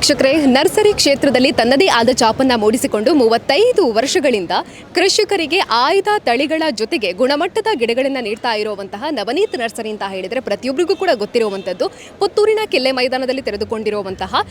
ವೀಕ್ಷಕರೇ, ನರ್ಸರಿ ಕ್ಷೇತ್ರದಲ್ಲಿ ತನ್ನದೇ ಆದ ಛಾಪನ್ನ ಮೂಡಿಸಿಕೊಂಡು 35 ವರ್ಷಗಳಿಂದ ಕೃಷಿಕರಿಗೆ ಆಯ್ದ ತಳಿಗಳ ಜೊತೆಗೆ ಗುಣಮಟ್ಟದ ಗಿಡಗಳನ್ನು ನೀಡ್ತಾ ಇರುವಂತಹ ನವನೀತ್ ನರ್ಸರಿ ಅಂತ ಹೇಳಿದರೆ ಪ್ರತಿಯೊಬ್ಬರಿಗೂ ಕೂಡ ಗೊತ್ತಿರುವಂಥದ್ದು. ಪುತ್ತೂರಿನ ಕೆಲ್ಲೆ ಮೈದಾನದಲ್ಲಿ ತೆರೆದುಕೊಂಡಿರುವಂತಹ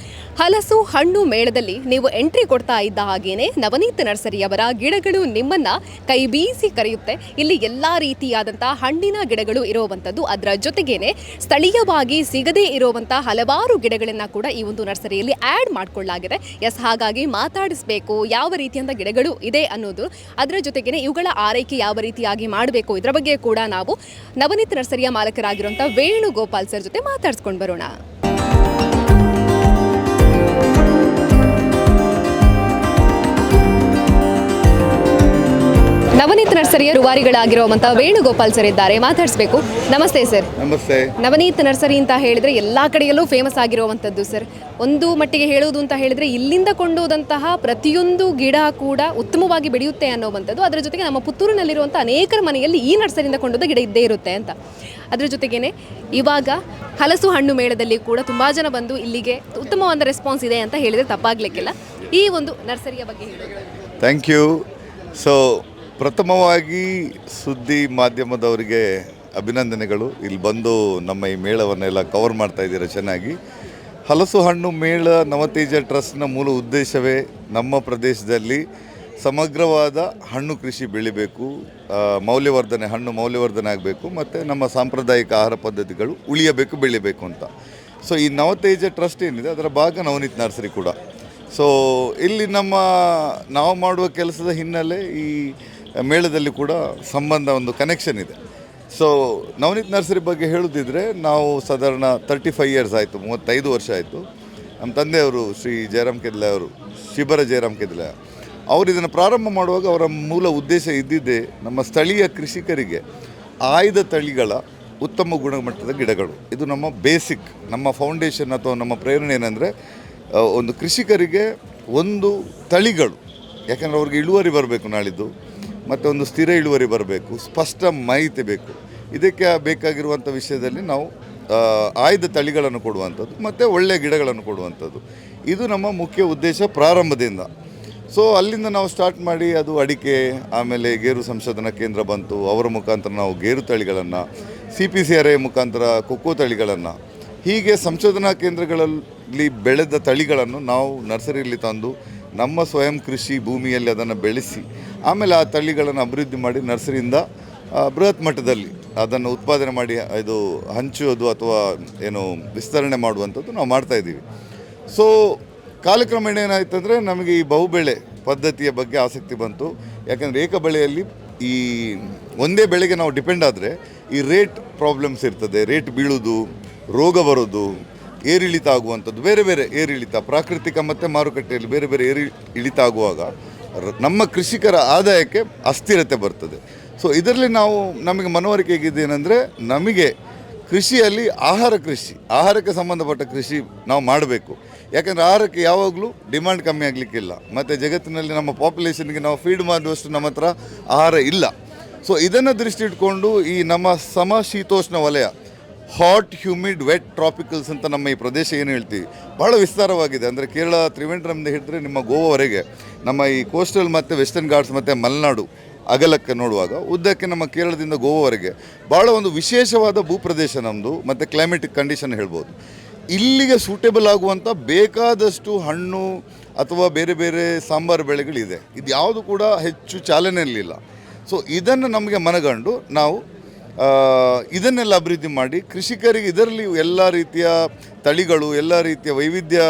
ಹಲಸು ಹಣ್ಣು ಮೇಳದಲ್ಲಿ ನೀವು ಎಂಟ್ರಿ ಕೊಡ್ತಾ ಇದ್ದ ಹಾಗೇನೆ ನವನೀತ್ ನರ್ಸರಿಯವರ ಗಿಡಗಳು ನಿಮ್ಮನ್ನ ಕೈ ಬೀಸಿ ಕರೆಯುತ್ತೆ. ಇಲ್ಲಿ ಎಲ್ಲಾ ರೀತಿಯಾದಂತಹ ಹಣ್ಣಿನ ಗಿಡಗಳು ಇರುವಂಥದ್ದು, ಅದರ ಜೊತೆಗೇನೆ ಸ್ಥಳೀಯವಾಗಿ ಸಿಗದೇ ಇರುವಂತಹ ಹಲವಾರು ಗಿಡಗಳನ್ನ ಕೂಡ ಈ ಒಂದು ನರ್ಸರಿಯಲ್ಲಿ ಆ್ಯಡ್ ಮಾಡಿಕೊಳ್ಳಲಾಗಿದೆ. ಹಾಗಾಗಿ ಮಾತಾಡಿಸಬೇಕು ಯಾವ ರೀತಿಯಂತ ಗಿಡಗಳು ಇದೆ ಅನ್ನೋದು, ಅದರ ಜೊತೆಗೇನೆ ಇವುಗಳ ಆರೈಕೆ ಯಾವ ರೀತಿಯಾಗಿ ಮಾಡಬೇಕು ಇದರ ಬಗ್ಗೆ ಕೂಡ ನಾವು ನವನೀತ್ ನರ್ಸರಿಯ ಮಾಲಕರಾಗಿರುವಂಥ ವೇಣುಗೋಪಾಲ್ ಸರ್ ಜೊತೆ ಮಾತಾಡಿಸ್ಕೊಂಡು ಬರೋಣ. ನವನೀತ್ ನರ್ಸರಿಯ ರೂವಾರಿಗಳಾಗಿರುವಂತಹ ವೇಣುಗೋಪಾಲ್ ಸರ್ ಇದ್ದಾರೆ, ಮಾತಾಡಿಸಬೇಕು. ನಮಸ್ತೆ ಸರ್. ನಮಸ್ತೆ. ನವನೀತ್ ನರ್ಸರಿ ಅಂತ ಹೇಳಿದ್ರೆ ಎಲ್ಲಾ ಕಡೆಯಲ್ಲೂ ಫೇಮಸ್ ಆಗಿರುವಂಥದ್ದು ಸರ್. ಒಂದು ಮಟ್ಟಿಗೆ ಹೇಳುವುದು ಅಂತ ಹೇಳಿದ್ರೆ ಇಲ್ಲಿಂದ ಕೊಂಡೋದಂತಹ ಪ್ರತಿಯೊಂದು ಗಿಡ ಕೂಡ ಉತ್ತಮವಾಗಿ ಬೆಳೆಯುತ್ತೆ ಅನ್ನೋವಂಥದ್ದು. ಅದರ ಜೊತೆಗೆ ನಮ್ಮ ಪುತ್ತೂರಿನಲ್ಲಿರುವಂಥ ಅನೇಕರ ಮನೆಯಲ್ಲಿ ಈ ನರ್ಸರಿಯಿಂದ ಕೊಂಡೋದ ಗಿಡ ಇದ್ದೇ ಇರುತ್ತೆ ಅಂತ. ಅದರ ಜೊತೆಗೇನೆ ಇವಾಗ ಹಲಸು ಹಣ್ಣು ಮೇಳದಲ್ಲಿ ಕೂಡ ತುಂಬಾ ಜನ ಬಂದು ಇಲ್ಲಿಗೆ ಉತ್ತಮವಾದ ರೆಸ್ಪಾನ್ಸ್ ಇದೆ ಅಂತ ಹೇಳಿದ್ರೆ ತಪ್ಪಾಗ್ಲಿಕ್ಕಿಲ್ಲ. ಈ ಒಂದು ನರ್ಸರಿಯ ಬಗ್ಗೆ ಹೇಳಿ. Thank you. ಸೊ ಪ್ರಥಮವಾಗಿ ಸುದ್ದಿ ಮಾಧ್ಯಮದವರಿಗೆ ಅಭಿನಂದನೆಗಳು. ಇಲ್ಲಿ ಬಂದು ನಮ್ಮ ಈ ಮೇಳವನ್ನೆಲ್ಲ ಕವರ್ ಮಾಡ್ತಾ ಇದ್ದೀರಾ ಚೆನ್ನಾಗಿ. ಹಲಸು ಹಣ್ಣು ಮೇಳ ನವತೇಜ ಟ್ರಸ್ಟ್ನ ಮೂಲ ಉದ್ದೇಶವೇ ನಮ್ಮ ಪ್ರದೇಶದಲ್ಲಿ ಸಮಗ್ರವಾದ ಹಣ್ಣು ಕೃಷಿ ಬೆಳಿಬೇಕು, ಮೌಲ್ಯವರ್ಧನೆ, ಹಣ್ಣು ಮೌಲ್ಯವರ್ಧನೆ ಆಗಬೇಕು, ಮತ್ತು ನಮ್ಮ ಸಾಂಪ್ರದಾಯಿಕ ಆಹಾರ ಪದ್ಧತಿಗಳು ಉಳಿಯಬೇಕು, ಬೆಳಿಬೇಕು ಅಂತ. ಸೊ ಈ ನವತೇಜ ಟ್ರಸ್ಟ್ ಏನಿದೆ ಅದರ ಭಾಗ ನವನೀತ್ ನರ್ಸರಿ ಕೂಡ. ಸೊ ಇಲ್ಲಿ ನಾವು ಮಾಡುವ ಕೆಲಸದ ಹಿನ್ನೆಲೆ ಈ ಮೇಳದಲ್ಲಿ ಕೂಡ ಸಂಬಂಧ, ಒಂದು ಕನೆಕ್ಷನ್ ಇದೆ. ಸೊ ನವನೀತ್ ನರ್ಸರಿ ಬಗ್ಗೆ ಹೇಳುತ್ತಿದ್ದರೆ ನಾವು ಸಾಧಾರಣ 35 ಇಯರ್ಸ್ ಆಯಿತು, 35 ವರ್ಷ ಆಯಿತು. ನಮ್ಮ ತಂದೆಯವರು ಶ್ರೀ ಜಯರಾಮ್ ಕೆದ್ಲೆ ಅವರು, ಶಿಬರ ಜಯರಾಮ್ ಕೆದ್ಲೆ ಅವರು ಇದನ್ನು ಪ್ರಾರಂಭ ಮಾಡುವಾಗ ಅವರ ಮೂಲ ಉದ್ದೇಶ ಇದ್ದಿದ್ದೇ ನಮ್ಮ ಸ್ಥಳೀಯ ಕೃಷಿಕರಿಗೆ ಆಯ್ದ ತಳಿಗಳ ಉತ್ತಮ ಗುಣಮಟ್ಟದ ಗಿಡಗಳು. ಇದು ನಮ್ಮ ಬೇಸಿಕ್, ನಮ್ಮ ಫೌಂಡೇಶನ್ ಅಥವಾ ನಮ್ಮ ಪ್ರೇರಣೆ ಏನಂದರೆ ಒಂದು ಕೃಷಿಕರಿಗೆ ಒಂದು ತಳಿಗಳು, ಯಾಕಂದರೆ ಅವ್ರಿಗೆ ಇಳುವರಿ ಬರಬೇಕು ನಾಳಿದ್ದು, ಮತ್ತು ಒಂದು ಸ್ಥಿರ ಇಳುವರಿ ಬರಬೇಕು, ಸ್ಪಷ್ಟ ಮಾಹಿತಿ ಬೇಕು. ಇದಕ್ಕೆ ಬೇಕಾಗಿರುವಂಥ ವಿಷಯದಲ್ಲಿ ನಾವು ಆಯ್ದ ತಳಿಗಳನ್ನು ಕೊಡುವಂಥದ್ದು ಮತ್ತು ಒಳ್ಳೆಯ ಗಿಡಗಳನ್ನು ಕೊಡುವಂಥದ್ದು, ಇದು ನಮ್ಮ ಮುಖ್ಯ ಉದ್ದೇಶ ಪ್ರಾರಂಭದಿಂದ. ಸೊ ಅಲ್ಲಿಂದ ನಾವು ಸ್ಟಾರ್ಟ್ ಮಾಡಿ ಅದು ಅಡಿಕೆ, ಆಮೇಲೆ ಗೇರು ಸಂಶೋಧನಾ ಕೇಂದ್ರ ಬಂತು, ಅವರ ಮುಖಾಂತರ ನಾವು ಗೇರು ತಳಿಗಳನ್ನು, CPCRA ಮುಖಾಂತರ ಕೊಕ್ಕೋ ತಳಿಗಳನ್ನು, ಹೀಗೆ ಸಂಶೋಧನಾ ಕೇಂದ್ರಗಳಲ್ಲಿ ಬೆಳೆದ ತಳಿಗಳನ್ನು ನಾವು ನರ್ಸರಿಯಲ್ಲಿ ತಂದು ನಮ್ಮ ಸ್ವಯಂ ಕೃಷಿ ಭೂಮಿಯಲ್ಲಿ ಅದನ್ನು ಬೆಳೆಸಿ ಆಮೇಲೆ ಆ ತಳಿಗಳನ್ನು ಅಭಿವೃದ್ಧಿ ಮಾಡಿ ನರ್ಸರಿಯಿಂದ ಬೃಹತ್ ಮಟ್ಟದಲ್ಲಿ ಅದನ್ನು ಉತ್ಪಾದನೆ ಮಾಡಿ ಇದು ಹಂಚುವುದು ಅಥವಾ ಏನು ವಿಸ್ತರಣೆ ಮಾಡುವಂಥದ್ದು ನಾವು ಮಾಡ್ತಾಯಿದ್ದೀವಿ. ಸೊ ಕಾಲಕ್ರಮೇಣ ಏನಾಯ್ತಂದರೆ ನಮಗೆ ಈ ಬಹುಬೆಳೆ ಪದ್ಧತಿಯ ಬಗ್ಗೆ ಆಸಕ್ತಿ ಬಂತು. ಯಾಕಂದರೆ ಏಕ ಬೆಳೆಯಲ್ಲಿ ಈ ಒಂದೇ ಬೆಳೆಗೆ ನಾವು ಡಿಪೆಂಡ್ ಆದರೆ ಈ ರೇಟ್ ಪ್ರಾಬ್ಲಮ್ಸ್ ಇರ್ತದೆ, ರೇಟ್ ಬೀಳೋದು, ರೋಗ ಬರೋದು, ಏರಿಳಿತ ಆಗುವಂಥದ್ದು, ಬೇರೆ ಬೇರೆ ಏರಿಳಿತ, ಪ್ರಾಕೃತಿಕ ಮತ್ತು ಮಾರುಕಟ್ಟೆಯಲ್ಲಿ ಬೇರೆ ಬೇರೆ ಇಳಿತ ಆಗುವಾಗ ನಮ್ಮ ಕೃಷಿಕರ ಆದಾಯಕ್ಕೆ ಅಸ್ಥಿರತೆ ಬರ್ತದೆ. ಸೊ ಇದರಲ್ಲಿ ನಮಗೆ ಮನವರಿಕೆ ಹೇಗಿದ್ದೇನೆಂದರೆ ನಮಗೆ ಕೃಷಿಯಲ್ಲಿ ಆಹಾರಕ್ಕೆ ಸಂಬಂಧಪಟ್ಟ ಕೃಷಿ ನಾವು ಮಾಡಬೇಕು. ಯಾಕಂದರೆ ಆಹಾರಕ್ಕೆ ಯಾವಾಗಲೂ ಡಿಮ್ಯಾಂಡ್ ಕಮ್ಮಿ ಆಗಲಿಕ್ಕಿಲ್ಲ, ಮತ್ತು ಜಗತ್ತಿನಲ್ಲಿ ನಮ್ಮ ಪಾಪ್ಯುಲೇಷನ್ಗೆ ನಾವು ಫೀಡ್ ಮಾಡುವಷ್ಟು ನಮ್ಮ ಹತ್ರ ಆಹಾರ ಇಲ್ಲ. ಸೊ ಇದನ್ನು ದೃಷ್ಟಿ ಇಟ್ಕೊಂಡು ಈ ನಮ್ಮ ಸಮಶೀತೋಷ್ಣ ವಲಯ, ಹಾಟ್, ಹ್ಯೂಮಿಡ್, ವೆಟ್, ಟ್ರಾಪಿಕಲ್ಸ್ ಅಂತ ನಮ್ಮ ಈ ಪ್ರದೇಶ ಏನು ಹೇಳ್ತೀವಿ ಭಾಳ ವಿಸ್ತಾರವಾಗಿದೆ. ಅಂದರೆ ಕೇರಳ ತ್ರಿವೇಂದ್ರಮ್ದು ಹಿಡಿದ್ರೆ ನಿಮ್ಮ ಗೋವಾವರೆಗೆ ನಮ್ಮ ಈ ಕೋಸ್ಟಲ್ ಮತ್ತು ವೆಸ್ಟರ್ನ್ ಘಾಟ್ಸ್ ಮತ್ತು ಮಲೆನಾಡು ಅಗಲಕ್ಕೆ ನೋಡುವಾಗ ಉದ್ದಕ್ಕೆ ನಮ್ಮ ಕೇರಳದಿಂದ ಗೋವಾವರೆಗೆ ಭಾಳ ಒಂದು ವಿಶೇಷವಾದ ಭೂಪ್ರದೇಶ ನಮ್ಮದು, ಮತ್ತು ಕ್ಲೈಮೆಟಿಕ್ ಕಂಡೀಷನ್ ಹೇಳ್ಬೋದು. ಇಲ್ಲಿಗೆ ಸೂಟೇಬಲ್ ಆಗುವಂಥ ಬೇಕಾದಷ್ಟು ಹಣ್ಣು ಅಥವಾ ಬೇರೆ ಬೇರೆ ಸಾಂಬಾರು ಬೆಳೆಗಳಿದೆ. ಇದು ಯಾವುದು ಕೂಡ ಹೆಚ್ಚು ಚಾಲನೆಯಲ್ಲಿಲ್ಲ. ಸೊ ಇದನ್ನು ನಮಗೆ ಮನಗಂಡು ನಾವು ಇದನ್ನೆಲ್ಲ ಅಭಿವೃದ್ಧಿ ಮಾಡಿ ಕೃಷಿಕರಿಗೆ ಇದರಲ್ಲಿ ಎಲ್ಲ ರೀತಿಯ ತಳಿಗಳು, ಎಲ್ಲ ರೀತಿಯ ವೈವಿಧ್ಯ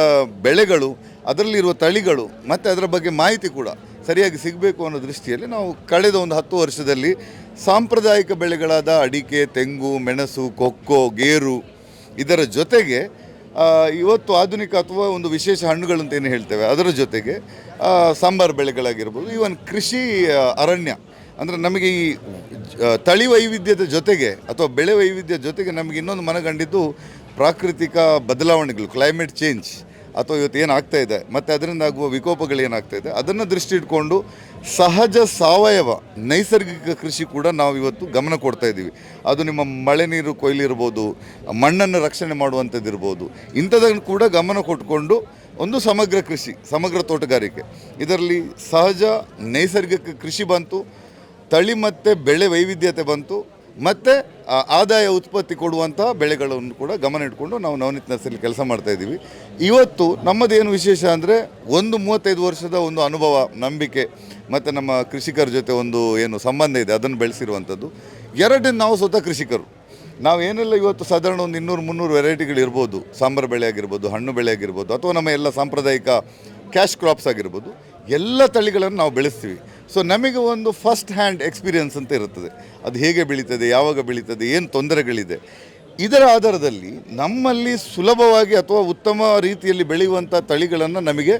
ಬೆಳೆಗಳು, ಅದರಲ್ಲಿರುವ ತಳಿಗಳು ಮತ್ತು ಅದರ ಬಗ್ಗೆ ಮಾಹಿತಿ ಕೂಡ ಸರಿಯಾಗಿ ಸಿಗಬೇಕು ಅನ್ನೋ ದೃಷ್ಟಿಯಲ್ಲಿ ನಾವು ಕಳೆದ ಒಂದು 10 ವರ್ಷದಲ್ಲಿ ಸಾಂಪ್ರದಾಯಿಕ ಬೆಳೆಗಳಾದ ಅಡಿಕೆ, ತೆಂಗು, ಮೆಣಸು, ಕೊಕ್ಕೋ, ಗೇರು, ಇದರ ಜೊತೆಗೆ ಇವತ್ತು ಆಧುನಿಕ ಅಥವಾ ಒಂದು ವಿಶೇಷ ಹಣ್ಣುಗಳು ಅಂತ ಏನು ಹೇಳ್ತೇವೆ ಅದರ ಜೊತೆಗೆ ಸಾಂಬಾರು ಬೆಳೆಗಳಾಗಿರ್ಬೋದು, ಈವನ್ ಕೃಷಿ ಅರಣ್ಯ, ಅಂದರೆ ನಮಗೆ ಈ ತಳಿ ವೈವಿಧ್ಯದ ಜೊತೆಗೆ ಅಥವಾ ಬೆಳೆ ವೈವಿಧ್ಯ ಜೊತೆಗೆ ನಮಗೆ ಇನ್ನೊಂದು ಮನಗಂಡಿದ್ದು ಪ್ರಾಕೃತಿಕ ಬದಲಾವಣೆಗಳು, ಕ್ಲೈಮೇಟ್ ಚೇಂಜ್ ಅಥವಾ ಇವತ್ತು ಏನಾಗ್ತಾ ಇದೆ ಮತ್ತು ಅದರಿಂದ ಆಗುವ ವಿಕೋಪಗಳು ಏನಾಗ್ತಾ ಇದೆ ಅದನ್ನು ದೃಷ್ಟಿ ಇಟ್ಕೊಂಡು ಸಹಜ ಸಾವಯವ ನೈಸರ್ಗಿಕ ಕೃಷಿ ಕೂಡ ನಾವು ಇವತ್ತು ಗಮನ ಕೊಡ್ತಾ ಇದ್ದೀವಿ. ಅದು ನಿಮ್ಮ ಮಳೆ ನೀರು ಕೊಯ್ಲಿರ್ಬೋದು, ಮಣ್ಣನ್ನು ರಕ್ಷಣೆ ಮಾಡುವಂಥದ್ದು ಇರ್ಬೋದು, ಇಂಥದನ್ನು ಕೂಡ ಗಮನ ಕೊಟ್ಕೊಂಡು ಒಂದು ಸಮಗ್ರ ಕೃಷಿ, ಸಮಗ್ರ ತೋಟಗಾರಿಕೆ. ಇದರಲ್ಲಿ ಸಹಜ ನೈಸರ್ಗಿಕ ಕೃಷಿ ಬಂತು, ತಳಿ ಮತ್ತು ಬೆಳೆ ವೈವಿಧ್ಯತೆ ಬಂತು, ಮತ್ತು ಆದಾಯ ಉತ್ಪತ್ತಿ ಕೊಡುವಂಥ ಬೆಳೆಗಳನ್ನು ಕೂಡ ಗಮನ ಇಟ್ಕೊಂಡು ನಾವು ನವನೀತ್ ನರ್ಸರಿಲಿ ಕೆಲಸ ಮಾಡ್ತಾಯಿದ್ದೀವಿ. ಇವತ್ತು ನಮ್ಮದೇನು ವಿಶೇಷ ಅಂದರೆ 35 ವರ್ಷದ ಒಂದು ಅನುಭವ, ನಂಬಿಕೆ ಮತ್ತು ನಮ್ಮ ಕೃಷಿಕರ ಜೊತೆ ಒಂದು ಏನು ಸಂಬಂಧ ಇದೆ ಅದನ್ನು ಬೆಳೆಸಿರುವಂಥದ್ದು. ಎರಡನೇ, ನಾವು ಸ್ವತಃ ಕೃಷಿಕರು. ನಾವೇನೆಲ್ಲ ಇವತ್ತು ಸಾಧಾರಣ ಒಂದು 200-300 ವೆರೈಟಿಗಳಿರ್ಬೋದು, ಸಾಂಬಾರು ಬೆಳೆ ಆಗಿರ್ಬೋದು, ಹಣ್ಣು ಬೆಳೆ ಆಗಿರ್ಬೋದು, ಅಥವಾ ನಮ್ಮ ಎಲ್ಲ ಸಾಂಪ್ರದಾಯಿಕ ಕ್ಯಾಶ್ ಕ್ರಾಪ್ಸ್ ಆಗಿರ್ಬೋದು, ಎಲ್ಲ ತಳಿಗಳನ್ನು ನಾವು ಬೆಳೆಸ್ತೀವಿ. ಸೊ ನಮಗೆ ಒಂದು ಫಸ್ಟ್ ಹ್ಯಾಂಡ್ ಎಕ್ಸ್ಪೀರಿಯನ್ಸ್ ಅಂತ ಇರುತ್ತದೆ. ಅದು ಹೇಗೆ ಬೆಳೀತದೆ, ಯಾವಾಗ ಬೆಳೀತದೆ, ಏನು ತೊಂದರೆಗಳಿದೆ. ಇದರ ಆಧಾರದಲ್ಲಿ ನಮ್ಮಲ್ಲಿ ಸುಲಭವಾಗಿ ಅಥವಾ ಉತ್ತಮ ರೀತಿಯಲ್ಲಿ ಬೆಳೆಯುವಂಥ ತಳಿಗಳನ್ನು ನಮಗೆ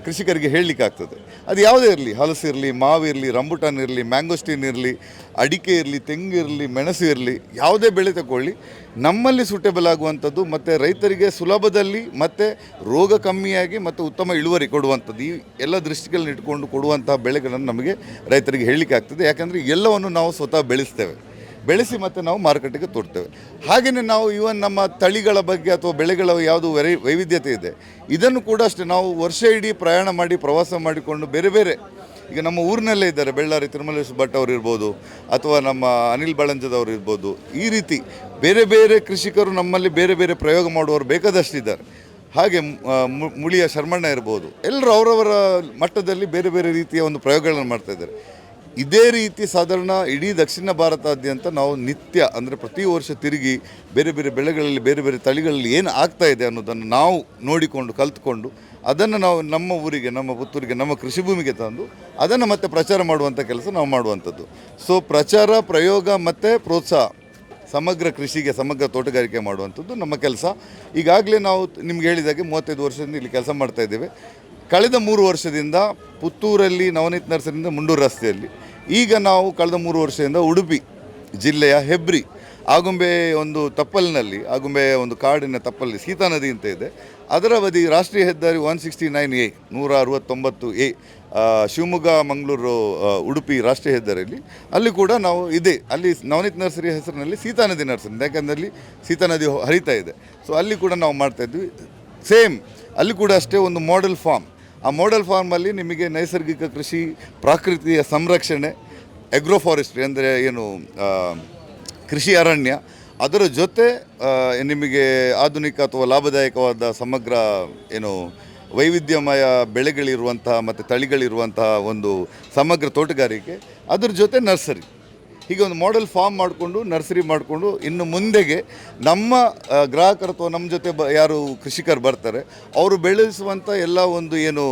ಕೃಷಿಕರಿಗೆ ಹೇಳಲಿಕ್ಕಾಗ್ತದೆ. ಅದು ಯಾವುದೇ ಇರಲಿ, ಹಲಸಿರಲಿ, ಮಾವಿರಲಿ, ರಂಬುಟಾನ್ ಇರಲಿ, ಮ್ಯಾಂಗೋಸ್ಟೀನ್ ಇರಲಿ, ಅಡಿಕೆ ಇರಲಿ, ತೆಂಗು ಇರಲಿ, ಮೆಣಸು ಇರಲಿ, ಯಾವುದೇ ಬೆಳೆ ತಗೊಳ್ಳಿ, ನಮ್ಮಲ್ಲಿ ಸೂಟೇಬಲ್ ಆಗುವಂಥದ್ದು ಮತ್ತು ರೈತರಿಗೆ ಸುಲಭದಲ್ಲಿ ಮತ್ತು ರೋಗ ಕಮ್ಮಿಯಾಗಿ ಮತ್ತು ಉತ್ತಮ ಇಳುವರಿ ಕೊಡುವಂಥದ್ದು, ಈ ಎಲ್ಲ ದೃಷ್ಟಿಗಳನ್ನು ಇಟ್ಕೊಂಡು ಕೊಡುವಂಥ ಬೆಳೆಗಳನ್ನು ನಮಗೆ ರೈತರಿಗೆ ಹೇಳಲಿಕ್ಕೆ ಆಗ್ತದೆ. ಯಾಕಂದರೆ ಎಲ್ಲವನ್ನು ನಾವು ಸ್ವತಃ ಬೆಳೆಸಿ ಮತ್ತು ನಾವು ಮಾರುಕಟ್ಟೆಗೆ ತೋಡ್ತೇವೆ. ಹಾಗೆಯೇ ನಾವು ಇವನ್ ನಮ್ಮ ತಳಿಗಳ ಬಗ್ಗೆ ಅಥವಾ ಬೆಳೆಗಳ ಯಾವುದು ವೈವಿಧ್ಯತೆ ಇದೆ, ಇದನ್ನು ಕೂಡ ಅಷ್ಟೇ ನಾವು ವರ್ಷ ಇಡೀ ಪ್ರಯಾಣ ಮಾಡಿ ಪ್ರವಾಸ ಮಾಡಿಕೊಂಡು ಬೇರೆ ಬೇರೆ, ಈಗ ನಮ್ಮ ಊರಿನಲ್ಲೇ ಇದ್ದಾರೆ, ಬೆಳ್ಳಾರಿ ತಿರುಮಲೇಶ್ ಭಟ್ ಅವರು ಇರ್ಬೋದು, ಅಥವಾ ನಮ್ಮ ಅನಿಲ್ ಬಳಂಜದವರು ಇರ್ಬೋದು, ಈ ರೀತಿ ಬೇರೆ ಬೇರೆ ಕೃಷಿಕರು ನಮ್ಮಲ್ಲಿ ಬೇರೆ ಬೇರೆ ಪ್ರಯೋಗ ಮಾಡುವವರು ಬೇಕಾದಷ್ಟಿದ್ದಾರೆ. ಹಾಗೆ ಮುಳಿಯ ಶರ್ಮಣ್ಣ ಇರ್ಬೋದು, ಎಲ್ಲರೂ ಅವರವರ ಮಟ್ಟದಲ್ಲಿ ಬೇರೆ ಬೇರೆ ರೀತಿಯ ಒಂದು ಪ್ರಯೋಗಗಳನ್ನು ಮಾಡ್ತಾಯಿದ್ದಾರೆ. ಇದೇ ರೀತಿ ಸಾಧಾರಣ ಇಡೀ ದಕ್ಷಿಣ ಭಾರತಾದ್ಯಂತ ನಾವು ನಿತ್ಯ ಅಂದರೆ ಪ್ರತಿ ವರ್ಷ ತಿರುಗಿ ಬೇರೆ ಬೇರೆ ಬೆಳೆಗಳಲ್ಲಿ ಬೇರೆ ಬೇರೆ ತಳಿಗಳಲ್ಲಿ ಏನು ಆಗ್ತಾ ಇದೆ ಅನ್ನೋದನ್ನು ನಾವು ನೋಡಿಕೊಂಡು ಕಲ್ತ್ಕೊಂಡು ಅದನ್ನು ನಾವು ನಮ್ಮ ಊರಿಗೆ, ನಮ್ಮ ಪುತ್ತೂರಿಗೆ, ನಮ್ಮ ಕೃಷಿ ಭೂಮಿಗೆ ತಂದು ಅದನ್ನು ಮತ್ತೆ ಪ್ರಚಾರ ಮಾಡುವಂಥ ಕೆಲಸ ನಾವು ಮಾಡುವಂಥದ್ದು. ಸೊ ಪ್ರಚಾರ, ಪ್ರಯೋಗ ಮತ್ತು ಪ್ರೋತ್ಸಾಹ, ಸಮಗ್ರ ಕೃಷಿಗೆ, ಸಮಗ್ರ ತೋಟಗಾರಿಕೆ ಮಾಡುವಂಥದ್ದು ನಮ್ಮ ಕೆಲಸ. ಈಗಾಗಲೇ ನಾವು ನಿಮ್ಗೆ ಹೇಳಿದಾಗೆ 35 ವರ್ಷದಿಂದ ಇಲ್ಲಿ ಕೆಲಸ ಮಾಡ್ತಾಯಿದ್ದೇವೆ. ಕಳೆದ 3 ವರ್ಷದಿಂದ ಪುತ್ತೂರಲ್ಲಿ ನವನೀತ್ ನರ್ಸರಿಯಿಂದ ಮುಂಡೂರು ರಸ್ತೆಯಲ್ಲಿ, ಈಗ ನಾವು ಕಳೆದ 3 ವರ್ಷದಿಂದ ಉಡುಪಿ ಜಿಲ್ಲೆಯ ಹೆಬ್ರಿ ಆಗುಂಬೆ ಒಂದು ತಪ್ಪಲಿನಲ್ಲಿ, ಆಗುಂಬೆ ಒಂದು ಕಾಡಿನ ತಪ್ಪಲ್ಲಿ ಸೀತಾ ನದಿ ಅಂತ ಇದೆ, ಅದರ ಬದಿ ರಾಷ್ಟ್ರೀಯ ಹೆದ್ದಾರಿ 169A 169A ಶಿವಮೊಗ್ಗ ಮಂಗಳೂರು ಉಡುಪಿ ರಾಷ್ಟ್ರೀಯ ಹೆದ್ದಾರಿಯಲ್ಲಿ, ಅಲ್ಲಿ ಕೂಡ ನಾವು ಇದೆ, ಅಲ್ಲಿ ನವನೀತ್ ನರ್ಸರಿ ಹೆಸರಿನಲ್ಲಿ ಸೀತಾ ನದಿ ನರ್ಸರಿ, ಯಾಕಂದರೆ ಅಲ್ಲಿ ಸೀತಾ ನದಿ ಹರಿತಾ ಇದೆ. ಸೊ ಅಲ್ಲಿ ಕೂಡ ನಾವು ಮಾಡ್ತಾಯಿದ್ವಿ. ಸೇಮ್ ಅಲ್ಲಿ ಕೂಡ ಅಷ್ಟೇ ಒಂದು ಮಾಡೆಲ್ ಫಾರ್ಮ್. ಆ ಮಾಡೆಲ್ ಫಾರ್ಮಲ್ಲಿ ನಿಮಗೆ ನೈಸರ್ಗಿಕ ಕೃಷಿ, ಪ್ರಾಕೃತಿಯ ಸಂರಕ್ಷಣೆ, ಅಗ್ರೋ ಫಾರೆಸ್ಟ್ರಿ ಅಂದರೆ ಏನು ಕೃಷಿ ಅರಣ್ಯ, ಅದರ ಜೊತೆ ನಿಮಗೆ ಆಧುನಿಕ ಅಥವಾ ಲಾಭದಾಯಕವಾದ ಸಮಗ್ರ ಏನು ವೈವಿಧ್ಯಮಯ ಬೆಳೆಗಳಿರುವಂತಹ ಮತ್ತು ತಳಿಗಳಿರುವಂತಹ ಒಂದು ಸಮಗ್ರ ತೋಟಗಾರಿಕೆ, ಅದರ ಜೊತೆ ನರ್ಸರಿ, ಹೀಗೆ ಒಂದು ಮಾಡೆಲ್ ಫಾರ್ಮ್ ಮಾಡಿಕೊಂಡು ನರ್ಸರಿ ಮಾಡಿಕೊಂಡು ಇನ್ನು ಮುಂದೆಗೆ ನಮ್ಮ ಗ್ರಾಹಕರು ಅಥವಾ ನಮ್ಮ ಜೊತೆ ಯಾರು ಕೃಷಿಕರು ಬರ್ತಾರೆ ಅವರು ಬೆಳೆಸುವಂಥ ಎಲ್ಲ ಒಂದು ಏನು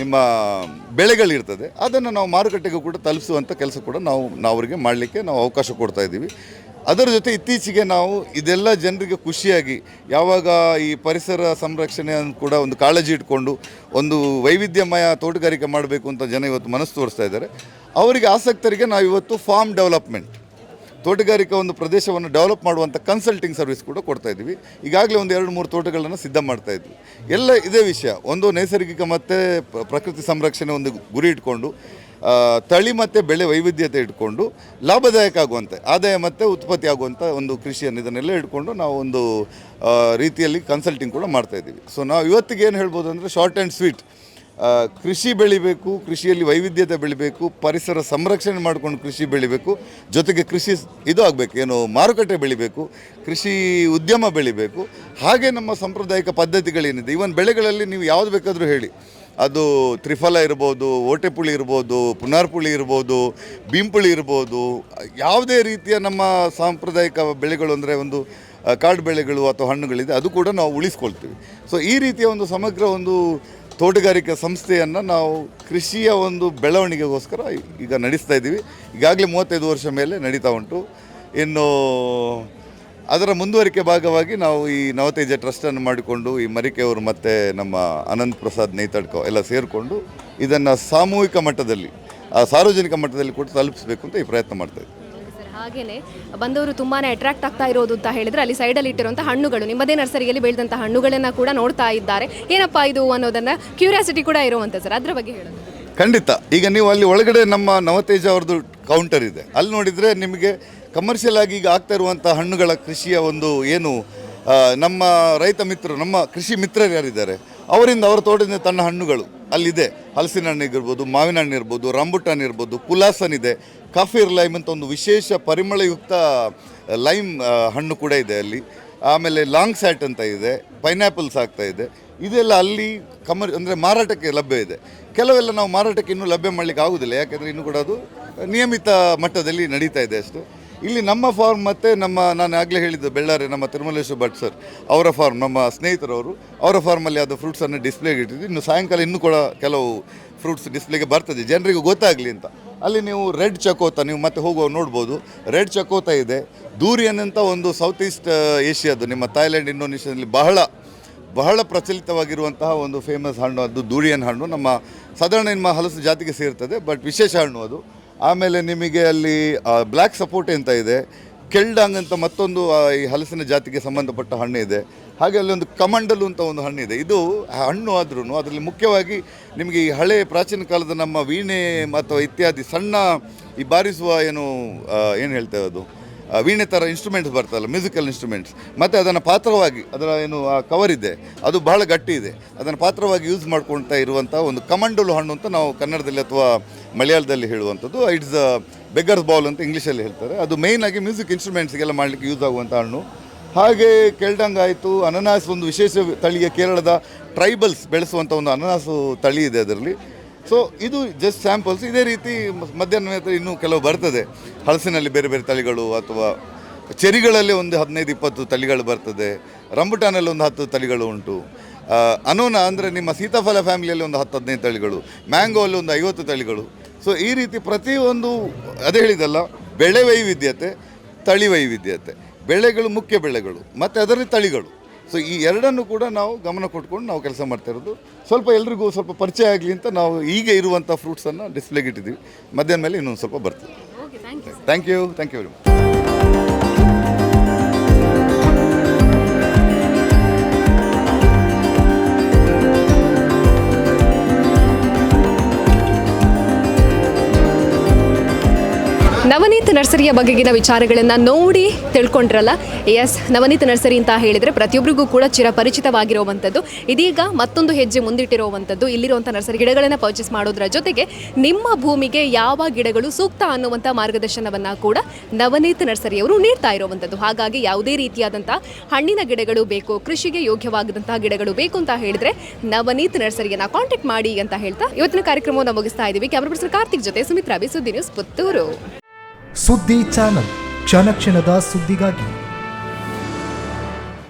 ನಿಮ್ಮ ಬೆಳೆಗಳಿರ್ತದೆ ಅದನ್ನು ನಾವು ಮಾರುಕಟ್ಟೆಗೂ ಕೂಡ ತಲುಪಿಸುವಂಥ ಕೆಲಸ ಕೂಡ ನಾವು ಅವರಿಗೆ ಮಾಡಲಿಕ್ಕೆ ನಾವು ಅವಕಾಶ ಕೊಡ್ತಾಯಿದ್ದೀವಿ. ಅದರ ಜೊತೆ ಇತ್ತೀಚೆಗೆ ನಾವು ಇದೆಲ್ಲ ಜನರಿಗೆ ಖುಷಿಯಾಗಿ, ಯಾವಾಗ ಈ ಪರಿಸರ ಸಂರಕ್ಷಣೆಯನ್ನು ಕೂಡ ಒಂದು ಕಾಳಜಿ ಇಟ್ಕೊಂಡು ಒಂದು ವೈವಿಧ್ಯಮಯ ತೋಟಗಾರಿಕೆ ಮಾಡಬೇಕು ಅಂತ ಜನ ಇವತ್ತು ಮನಸ್ಸು ತೋರಿಸ್ತಾ ಇದ್ದಾರೆ. ಅವರಿಗೆ ಆಸಕ್ತರಿಗೆ ನಾವು ಇವತ್ತು ಫಾರ್ಮ್ ಡೆವಲಪ್ಮೆಂಟ್, ತೋಟಗಾರಿಕಾ ಒಂದು ಪ್ರದೇಶವನ್ನು ಡೆವಲಪ್ ಮಾಡುವಂಥ ಕನ್ಸಲ್ಟಿಂಗ್ ಸರ್ವಿಸ್ ಕೂಡ ಕೊಡ್ತಾಯಿದ್ವಿ. ಈಗಾಗಲೇ ಒಂದು 2-3 ತೋಟಗಳನ್ನು ಸಿದ್ಧ ಮಾಡ್ತಾಯಿದ್ವಿ. ಎಲ್ಲ ಇದೇ ವಿಷಯ, ಒಂದು ನೈಸರ್ಗಿಕ ಮತ್ತು ಪ್ರಕೃತಿ ಸಂರಕ್ಷಣೆ ಒಂದು ಗುರಿ ಇಟ್ಕೊಂಡು, ತಳಿ ಮತ್ತು ಬೆಳೆ ವೈವಿಧ್ಯತೆ ಇಟ್ಕೊಂಡು ಲಾಭದಾಯಕ ಆಗುವಂತೆ ಆದಾಯ ಮತ್ತು ಉತ್ಪತ್ತಿ ಆಗುವಂಥ ಒಂದು ಕೃಷಿಯನ್ನು ಇದನ್ನೆಲ್ಲ ಇಟ್ಕೊಂಡು ನಾವು ಒಂದು ರೀತಿಯಲ್ಲಿ ಕನ್ಸಲ್ಟಿಂಗ್ ಕೂಡ ಮಾಡ್ತಾಯಿದ್ದೀವಿ. ಸೊ ನಾವು ಇವತ್ತಿಗೆ ಏನು ಹೇಳ್ಬೋದು ಅಂದರೆ, ಶಾರ್ಟ್ ಆ್ಯಂಡ್ ಸ್ವೀಟ್, ಕೃಷಿ ಬೆಳಿಬೇಕು, ಕೃಷಿಯಲ್ಲಿ ವೈವಿಧ್ಯತೆ ಬೆಳಿಬೇಕು, ಪರಿಸರ ಸಂರಕ್ಷಣೆ ಮಾಡಿಕೊಂಡು ಕೃಷಿ ಬೆಳಿಬೇಕು, ಜೊತೆಗೆ ಕೃಷಿ ಇದು ಆಗಬೇಕು, ಏನು ಮಾರುಕಟ್ಟೆ ಬೆಳಿಬೇಕು, ಕೃಷಿ ಉದ್ಯಮ ಬೆಳಿಬೇಕು. ಹಾಗೆ ನಮ್ಮ ಸಾಂಪ್ರದಾಯಿಕ ಪದ್ಧತಿಗಳೇನಿದೆ, ಇವನ್ ಬೆಳೆಗಳಲ್ಲಿ ನೀವು ಯಾವುದು ಬೇಕಾದರೂ ಹೇಳಿ, ಅದು ತ್ರಿಫಲ ಇರ್ಬೋದು, ಓಟೆಪುಳಿ ಇರ್ಬೋದು, ಪುನಾರ್ಪುಳಿ ಇರ್ಬೋದು, ಭೀಂಪುಳಿ ಇರ್ಬೋದು, ಯಾವುದೇ ರೀತಿಯ ನಮ್ಮ ಸಾಂಪ್ರದಾಯಿಕ ಬೆಳೆಗಳು ಅಂದರೆ ಒಂದು ಕಾಡು ಬೆಳೆಗಳು ಅಥವಾ ಹಣ್ಣುಗಳಿದೆ, ಅದು ಕೂಡ ನಾವು ಉಳಿಸ್ಕೊಳ್ತೀವಿ. ಸೊ ಈ ರೀತಿಯ ಒಂದು ಸಮಗ್ರ ಒಂದು ತೋಟಗಾರಿಕಾ ಸಂಸ್ಥೆಯನ್ನು ನಾವು ಕೃಷಿಯ ಒಂದು ಬೆಳವಣಿಗೆಗೋಸ್ಕರ ಈಗ ನಡೆಸ್ತಾ ಇದ್ದೀವಿ. ಈಗಾಗಲೇ 35 ವರ್ಷ ಮೇಲೆ ನಡೀತಾ ಉಂಟು. ಇನ್ನು ಅದರ ಮುಂದುವರಿಕೆ ಭಾಗವಾಗಿ ನಾವು ಈ ನವತೇಜ ಟ್ರಸ್ಟನ್ನು ಮಾಡಿಕೊಂಡು ಈ ಮರಿಕೆಯವರು ಮತ್ತು ನಮ್ಮ ಅನಂತ್ ಪ್ರಸಾದ್ ನೇತಡ್ಕ ಎಲ್ಲ ಸೇರಿಕೊಂಡು ಇದನ್ನು ಸಾಮೂಹಿಕ ಮಟ್ಟದಲ್ಲಿ, ಸಾರ್ವಜನಿಕ ಮಟ್ಟದಲ್ಲಿ ಕೂಡ ತಲುಪಿಸಬೇಕು ಅಂತ ಈ ಪ್ರಯತ್ನ ಮಾಡ್ತಾಯಿದ್ವಿ. ಹಾಗೇನೆ ಬಂದವರು ತುಂಬಾ ಅಟ್ರಾಕ್ಟ್ ಆಗ್ತಾ ಇರೋದು ಅಂತ ಹೇಳಿದ್ರೆ, ಅಲ್ಲಿ ಸೈಡಲ್ಲಿ ಇಟ್ಟಿರುವಂಥ ಹಣ್ಣುಗಳು, ನಿಮ್ಮದೇ ನರ್ಸರಿಯಲ್ಲಿ ಬೆಳೆದಂಥ ಹಣ್ಣುಗಳನ್ನು ಕೂಡ ನೋಡ್ತಾ ಇದ್ದಾರೆ. ಏನಪ್ಪ ಇದು ಅನ್ನೋದನ್ನು ಕ್ಯೂರಿಯಾಸಿಟಿ ಕೂಡ ಇರುವಂಥ ಸರ್, ಅದರ ಬಗ್ಗೆ ಹೇಳೋದು. ಖಂಡಿತ. ಈಗ ನೀವು ಅಲ್ಲಿ ಒಳಗಡೆ ನಮ್ಮ ನವತೇಜ ಅವ್ರದ್ದು ಕೌಂಟರ್ ಇದೆ, ಅಲ್ಲಿ ನೋಡಿದರೆ ನಿಮಗೆ ಕಮರ್ಷಿಯಲ್ ಆಗಿ ಈಗ ಆಗ್ತಾ ಇರುವಂಥ ಹಣ್ಣುಗಳ ಕೃಷಿಯ ಒಂದು ಏನು ನಮ್ಮ ರೈತ ಮಿತ್ರರು, ನಮ್ಮ ಕೃಷಿ ಮಿತ್ರರು ಯಾರಿದ್ದಾರೆ ಅವರಿಂದ ಅವರ ತೋಟದಿಂದ ತನ್ನ ಹಣ್ಣುಗಳು ಅಲ್ಲಿದೆ. ಹಲಸಿನ ಹಣ್ಣು ಇರ್ಬೋದು, ಮಾವಿನ ಹಣ್ಣು ಇರ್ಬೋದು, ರಂಬುಟಾನ್ ಇರ್ಬೋದು, ಕುಲಾಸನ್ ಇದೆ, ಕಾಫಿರ್ ಲೈಮ್ ಅಂತ ಒಂದು ವಿಶೇಷ ಪರಿಮಳಯುಕ್ತ ಲೈಮ್ ಹಣ್ಣು ಕೂಡ ಇದೆ ಅಲ್ಲಿ. ಆಮೇಲೆ ಲಾಂಗ್ ಸ್ಯಾಟ್ ಅಂತ ಇದೆ, ಪೈನಾಪಲ್ಸ್ ಆಗ್ತಾ ಇದೆ. ಇದೆಲ್ಲ ಅಲ್ಲಿ ಅಂದರೆ ಮಾರಾಟಕ್ಕೆ ಲಭ್ಯ ಇದೆ. ಕೆಲವೆಲ್ಲ ನಾವು ಮಾರಾಟಕ್ಕೆ ಇನ್ನೂ ಲಭ್ಯ ಮಾಡಲಿಕ್ಕೆ ಆಗೋದಿಲ್ಲ, ಯಾಕೆಂದರೆ ಇನ್ನೂ ಕೂಡ ಅದು ನಿಯಮಿತ ಮಟ್ಟದಲ್ಲಿ ನಡೀತಾ ಇದೆ ಅಷ್ಟೇ. ಇಲ್ಲಿ ನಮ್ಮ ಫಾರ್ಮ್ ಮತ್ತು ನಾನು ಆಗಲೇ ಹೇಳಿದ್ದು ಬೆಳ್ಳಾರೆ ನಮ್ಮ ತಿರುಮಲೇಶ್ವರ ಭಟ್ ಸರ್ ಅವರ ಫಾರ್ಮ್, ನಮ್ಮ ಸ್ನೇಹಿತರವರು ಅವರ ಫಾರ್ಮಲ್ಲಿ ಅದು ಫ್ರೂಟ್ಸನ್ನು ಡಿಸ್ಪ್ಲೇಗೆ ಇಟ್ಟಿದ್ದು. ಇನ್ನು ಸಾಯಂಕಾಲ ಇನ್ನೂ ಕೂಡ ಕೆಲವು ಫ್ರೂಟ್ಸ್ ಡಿಸ್ಪ್ಲೇಗೆ ಬರ್ತದೆ ಜನರಿಗೆ ಗೊತ್ತಾಗಲಿ ಅಂತ. ಅಲ್ಲಿ ನೀವು ರೆಡ್ ಚಕೋತ ನೀವು ಮತ್ತೆ ಹೋಗುವ ನೋಡ್ಬೋದು. ರೆಡ್ ಚಕೋತ ಇದೆ. ದೂರಿಯನ್ ಅಂತ ಒಂದು ಸೌತ್ ಈಸ್ಟ್ ಏಷ್ಯಾದು, ನಿಮ್ಮ ಥಾಯ್ಲೆಂಡ್, ಇಂಡೋನೇಷ್ಯಾದಲ್ಲಿ ಬಹಳ ಪ್ರಚಲಿತವಾಗಿರುವಂತಹ ಒಂದು ಫೇಮಸ್ ಹಣ್ಣು ಅದು ದೂರಿಯನ್ ಹಣ್ಣು. ಸಾಧಾರಣ ನಿಮ್ಮ ಹಲಸು ಜಾತಿಗೆ ಸೇರ್ತದೆ, ಬಟ್ ವಿಶೇಷ ಹಣ್ಣು ಅದು. ಆಮೇಲೆ ನಿಮಗೆ ಅಲ್ಲಿ ಬ್ಲ್ಯಾಕ್ ಸಪೋಟೆ ಅಂತ ಇದೆ. ಕೆಲ್ಡಾಂಗ್ ಅಂತ ಮತ್ತೊಂದು ಈ ಹಲಸಿನ ಜಾತಿಗೆ ಸಂಬಂಧಪಟ್ಟ ಹಣ್ಣು ಇದೆ. ಹಾಗೆ ಅಲ್ಲಿ ಒಂದು ಕಮಂಡಲು ಅಂತ ಒಂದು ಹಣ್ಣಿದೆ. ಇದು ಹಣ್ಣು ಆದ್ರೂ ಅದರಲ್ಲಿ ಮುಖ್ಯವಾಗಿ ನಿಮಗೆ ಈ ಹಳೆ ಪ್ರಾಚೀನ ಕಾಲದ ನಮ್ಮ ವೀಣೆ ಅಥವಾ ಇತ್ಯಾದಿ ಸಣ್ಣ ಈ ಬಾರಿಸುವ ಏನು ಹೇಳ್ತೇವೆ ಅದು ವೀಣೆ ಥರ ಇನ್ಸ್ಟ್ರೂಮೆಂಟ್ಸ್ ಬರ್ತಲ್ಲ, ಮ್ಯೂಸಿಕಲ್ ಇನ್ಸ್ಟ್ರೂಮೆಂಟ್ಸ್, ಮತ್ತು ಅದನ್ನು ಪಾತ್ರವಾಗಿ ಅದರ ಏನು ಆ ಕವರ್ ಇದೆ ಅದು ಬಹಳ ಗಟ್ಟಿ ಇದೆ, ಅದನ್ನು ಪಾತ್ರವಾಗಿ ಯೂಸ್ ಮಾಡ್ಕೊಳ್ತಾ ಇರುವಂಥ ಒಂದು ಕಮಂಡಲು ಹಣ್ಣು ಅಂತ ನಾವು ಕನ್ನಡದಲ್ಲಿ ಅಥವಾ ಮಲಯಾಳದಲ್ಲಿ ಹೇಳುವಂಥದ್ದು. ಇಟ್ಸ್ ಬೆಗ್ಗರ್ಸ್ ಬಾಲ್ ಅಂತ ಇಂಗ್ಲೀಷಲ್ಲಿ ಹೇಳ್ತಾರೆ. ಅದು ಮೇಯ್ನಾಗಿ ಮ್ಯೂಸಿಕ್ ಇನ್ಸ್ಟ್ರೂಮೆಂಟ್ಸ್ಗೆಲ್ಲ ಮಾಡಲಿಕ್ಕೆ ಯೂಸ್ ಆಗುವಂಥ ಹಣ್ಣು. ಹಾಗೆ ಕೆಲ್ಡಂಗ್ ಆಯಿತು. ಅನನಾಸ್ ಒಂದು ವಿಶೇಷ ತಳಿಯ ಕೇರಳದ ಟ್ರೈಬಲ್ಸ್ ಬೆಳೆಸುವಂಥ ಒಂದು ಅನನಾಸು ತಳಿ ಇದೆ ಅದರಲ್ಲಿ. ಸೊ ಇದು ಜಸ್ಟ್ ಸ್ಯಾಂಪಲ್ಸ್. ಇದೇ ರೀತಿ ಮಧ್ಯಾಹ್ನ ಇನ್ನೂ ಕೆಲವು ಬರ್ತದೆ. ಹಲಸಿನಲ್ಲಿ ಬೇರೆ ಬೇರೆ ತಳಿಗಳು, ಅಥವಾ ಚೆರಿಗಳಲ್ಲಿ ಒಂದು 15-20 ತಳಿಗಳು ಬರ್ತದೆ. ರಂಬುಟಾನಲ್ಲಿ ಒಂದು 10 ತಳಿಗಳು ಉಂಟು. ಅನೋನಾ ಅಂದರೆ ನಿಮ್ಮ ಸೀತಾಫಲ ಫ್ಯಾಮಿಲಿಯಲ್ಲಿ ಒಂದು 10-15 ತಳಿಗಳು, ಮ್ಯಾಂಗೋಲ್ಲಿ ಒಂದು 50 ತಳಿಗಳು. ಸೊ ಈ ರೀತಿ ಪ್ರತಿಯೊಂದು ಅದೇ ಹೇಳಿದಲ್ಲ, ಬೆಳೆ ವೈವಿಧ್ಯತೆ, ತಳಿ ವೈವಿಧ್ಯತೆ, ಬೆಳೆಗಳು ಮುಖ್ಯ ಬೆಳೆಗಳು ಮತ್ತು ಅದರಲ್ಲಿ ತಳಿಗಳು. ಸೊ ಈ ಎರಡನ್ನು ಕೂಡ ನಾವು ಗಮನ ಕೊಟ್ಕೊಂಡು ನಾವು ಕೆಲಸ ಮಾಡ್ತಾ ಇರೋದು. ಸ್ವಲ್ಪ ಎಲ್ರಿಗೂ ಸ್ವಲ್ಪ ಪರಿಚಯ ಆಗಲಿ ಅಂತ ನಾವು ಈಗ ಇರುವಂಥ ಫ್ರೂಟ್ಸನ್ನು ಡಿಸ್ಪ್ಲೇಗೆ ಇಟ್ಟಿದ್ದೀವಿ. ಮಧ್ಯಾಹ್ನ ಮೇಲೆ ಇನ್ನೊಂದು ಸ್ವಲ್ಪ ಬರ್ತದೆ. Thank you very much. Navneet ನರ್ಸರಿಯ ಬಗೆಗಿನ ವಿಚಾರಗಳನ್ನು ನೋಡಿ ತಿಳ್ಕೊಂಡ್ರಲ್ಲ. ಎಸ್, ನವನೀತ್ ನರ್ಸರಿ ಅಂತ ಹೇಳಿದರೆ ಪ್ರತಿಯೊಬ್ಬರಿಗೂ ಕೂಡ ಚಿರಪರಿಚಿತವಾಗಿರುವಂಥದ್ದು. ಇದೀಗ ಮತ್ತೊಂದು ಹೆಜ್ಜೆ ಮುಂದಿಟ್ಟಿರುವಂಥದ್ದು. ಇಲ್ಲಿರುವಂಥ ನರ್ಸರಿ ಗಿಡಗಳನ್ನು ಪರ್ಚೇಸ್ ಮಾಡೋದ್ರ ಜೊತೆಗೆ ನಿಮ್ಮ ಭೂಮಿಗೆ ಯಾವ ಗಿಡಗಳು ಸೂಕ್ತ ಅನ್ನುವಂಥ ಮಾರ್ಗದರ್ಶನವನ್ನು ಕೂಡ ನವನೀತ್ ನರ್ಸರಿಯವರು ನೀಡ್ತಾ ಇರುವಂಥದ್ದು. ಹಾಗಾಗಿ ಯಾವುದೇ ರೀತಿಯಾದಂಥ ಹಣ್ಣಿನ ಗಿಡಗಳು ಬೇಕು, ಕೃಷಿಗೆ ಯೋಗ್ಯವಾದಂತಹ ಗಿಡಗಳು ಬೇಕು ಅಂತ ಹೇಳಿದರೆ ನವನೀತ್ ನರ್ಸರಿಯನ್ನು ಕಾಂಟ್ಯಾಕ್ಟ್ ಮಾಡಿ ಅಂತ ಹೇಳ್ತಾ ಇವತ್ತಿನ ಕಾರ್ಯಕ್ರಮವನ್ನು ಮುಗಿಸ್ತಾ ಇದ್ದೀವಿ. ಕ್ಯಾಮರಾ ಪರ್ಸನ್ ಕಾರ್ತಿಕ್ ಜೊತೆ ಸುಮಿತ್ರಾ ಬಿ, ಸುದ್ದಿ ನ್ಯೂಸ್, ಪುತ್ತೂರು. ಸುದ್ದಿ ಚಾನಲ್, ಕ್ಷಣ ಕ್ಷಣದ ಸುದ್ದಿಗಾಗಿ.